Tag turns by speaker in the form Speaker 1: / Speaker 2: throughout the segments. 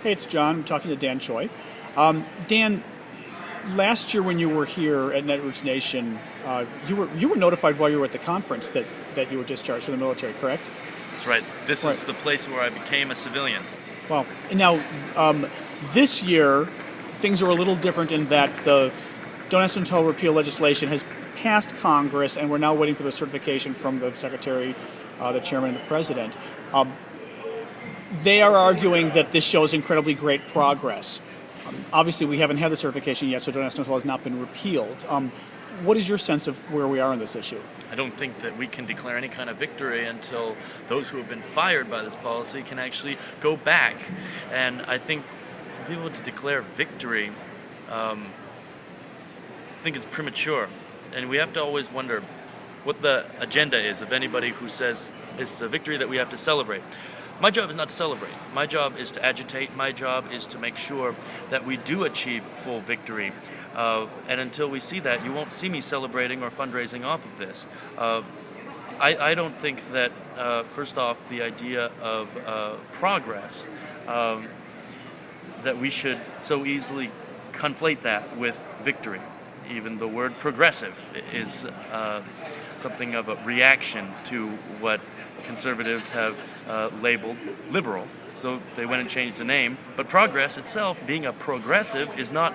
Speaker 1: Hey, it's John. I'm talking to Dan Choi. Dan, last year when you were here at Netroots Nation, you were notified while you were at the conference that you were discharged from the military, correct?
Speaker 2: That's right. This is the place where I became a civilian.
Speaker 1: Well, now, this year, things are a little different in that the Don't Ask, Don't Tell repeal legislation has passed Congress, and we're now waiting for the certification from the Secretary, the Chairman, and the President. They are arguing that this shows incredibly great progress. Obviously, we haven't had the certification yet, so Don't Ask, Don't Tell has not been repealed. What is your sense of where we are on this issue?
Speaker 2: I don't think that we can declare any kind of victory until those who have been fired by this policy can actually go back. And I think for people to declare victory, I think it's premature. And we have to always wonder what the agenda is of anybody who says it's a victory that we have to celebrate. My job is not to celebrate. My job is to agitate. My job is to make sure that we do achieve full victory. And until we see that, you won't see me celebrating or fundraising off of this. I don't think that, first off, the idea of progress, that we should so easily conflate that with victory. Even the word progressive is something of a reaction to what conservatives have labeled liberal. So they went and changed the name. But progress itself, being a progressive, is not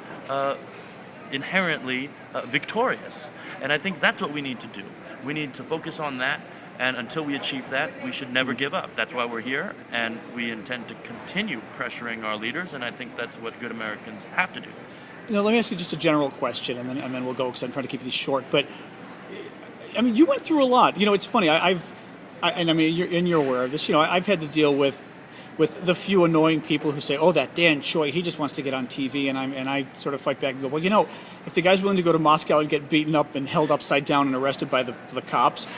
Speaker 2: inherently victorious. And I think that's what we need to do. We need to focus on that, and until we achieve that, we should never give up. That's why we're here, and we intend to continue pressuring our leaders, and I think that's what good Americans have to do.
Speaker 1: Let me ask you just a general question, and then we'll go, because I'm trying to keep these short. But I mean, you went through a lot. It's funny. You're aware of this. I've had to deal with the few annoying people who say, "Oh, that Dan Choi, he just wants to get on TV," and I sort of fight back and go, "Well, if the guy's willing to go to Moscow and get beaten up and held upside down and arrested by the cops,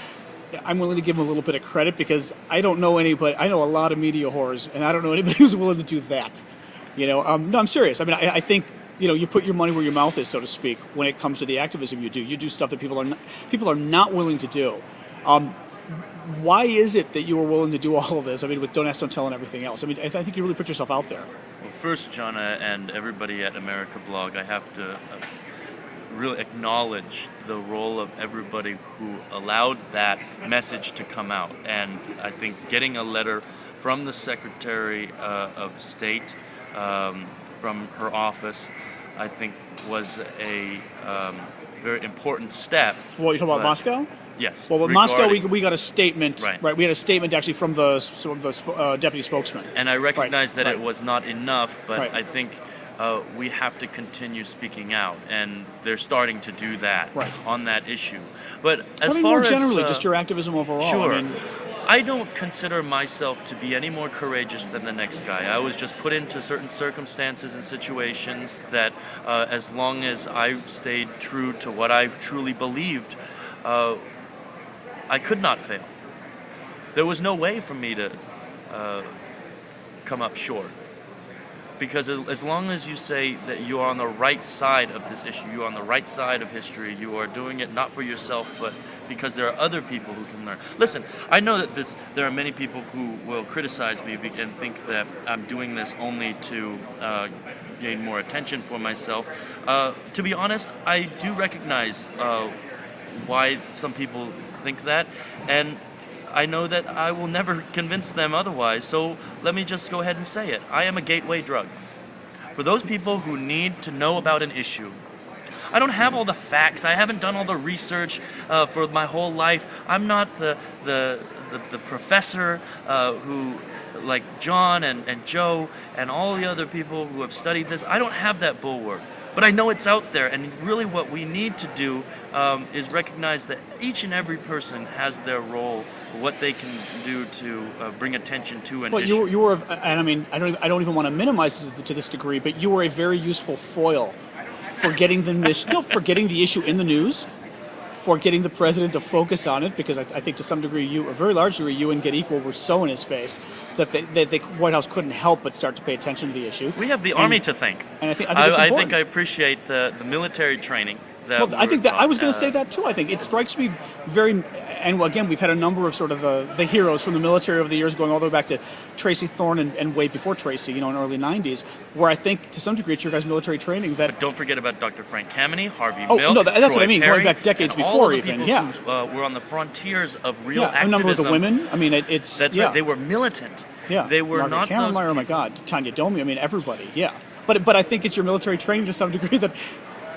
Speaker 1: I'm willing to give him a little bit of credit, because I don't know anybody. I know a lot of media whores, and I don't know anybody who's willing to do that." No, I'm serious. I mean, I think. You put your money where your mouth is, so to speak, when it comes to the activism you do. You do stuff that people are not willing to do. Why is it that you were willing to do all of this? I mean, with Don't Ask, Don't Tell and everything else. I mean, I think you really put yourself out there.
Speaker 2: Well, first, John, and everybody at AMERICAblog, I have to really acknowledge the role of everybody who allowed that message to come out. And I think getting a letter from the Secretary of State, from her office, I think was a very important step.
Speaker 1: Well, you're talking about Moscow?
Speaker 2: Yes.
Speaker 1: Well, Moscow, we got a statement. Right. We had a statement actually from the deputy spokesman.
Speaker 2: And I recognize that it was not enough, but
Speaker 1: Right.
Speaker 2: I think we have to continue speaking out, and they're starting to do that on that issue. But as far
Speaker 1: more
Speaker 2: as
Speaker 1: generally, just your activism overall.
Speaker 2: Sure. I don't consider myself to be any more courageous than the next guy. I was just put into certain circumstances and situations that, as long as I stayed true to what I truly believed, I could not fail. There was no way for me to come up short. Because as long as you say that you are on the right side of this issue, you are on the right side of history, you are doing it not for yourself, but because there are other people who can learn. Listen, I know that there are many people who will criticize me and think that I'm doing this only to gain more attention for myself. To be honest, I do recognize why some people think that, and I know that I will never convince them otherwise, so let me just go ahead and say it. I am a gateway drug. For those people who need to know about an issue, I don't have all the facts. I haven't done all the research for my whole life. I'm not the professor who, like John and Joe and all the other people who have studied this. I don't have that bulwark. But I know it's out there, and really what we need to do is recognize that each and every person has their role, what they can do to bring attention to an issue.
Speaker 1: Well, you were, and I mean, I don't even want to minimize it to this degree, but you were a very useful foil for getting the issue in the news, for getting the president to focus on it, because I think to some degree, a very large degree, you and Get Equal were so in his face that the White House couldn't help but start to pay attention to the issue.
Speaker 2: We have the Army to thank.
Speaker 1: And I think it's important.
Speaker 2: I think I appreciate the military training.
Speaker 1: I think that I was going to say that too. I think it strikes me very, and again, we've had a number of sort of the heroes from the military over the years, going all the way back to Tracy Thorne and way before Tracy, in the early 90s, where I think to some degree it's your guys' military training that...
Speaker 2: But don't forget about Dr. Frank Kameny, Harvey
Speaker 1: Oh,
Speaker 2: Milk,
Speaker 1: no, that's
Speaker 2: Troy
Speaker 1: what I mean,
Speaker 2: Perry,
Speaker 1: going back decades
Speaker 2: and
Speaker 1: before
Speaker 2: all of the
Speaker 1: even,
Speaker 2: people
Speaker 1: yeah.
Speaker 2: who were on the frontiers of real activism.
Speaker 1: A number of the women, I mean, it's...
Speaker 2: That's right, they were militant.
Speaker 1: Yeah,
Speaker 2: They were
Speaker 1: Margaret
Speaker 2: not
Speaker 1: Kammermeyer,
Speaker 2: those...
Speaker 1: oh my God, Tanya Domi, I mean, everybody, yeah. But I think it's your military training to some degree that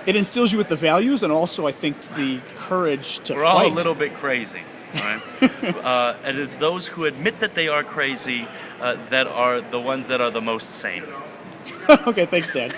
Speaker 1: it instills you with the values and also, I think, the courage to
Speaker 2: We're
Speaker 1: fight.
Speaker 2: all a little bit crazy. Right? And it's those who admit that they are crazy that are the ones that are the most sane.
Speaker 1: Okay, thanks, Dan.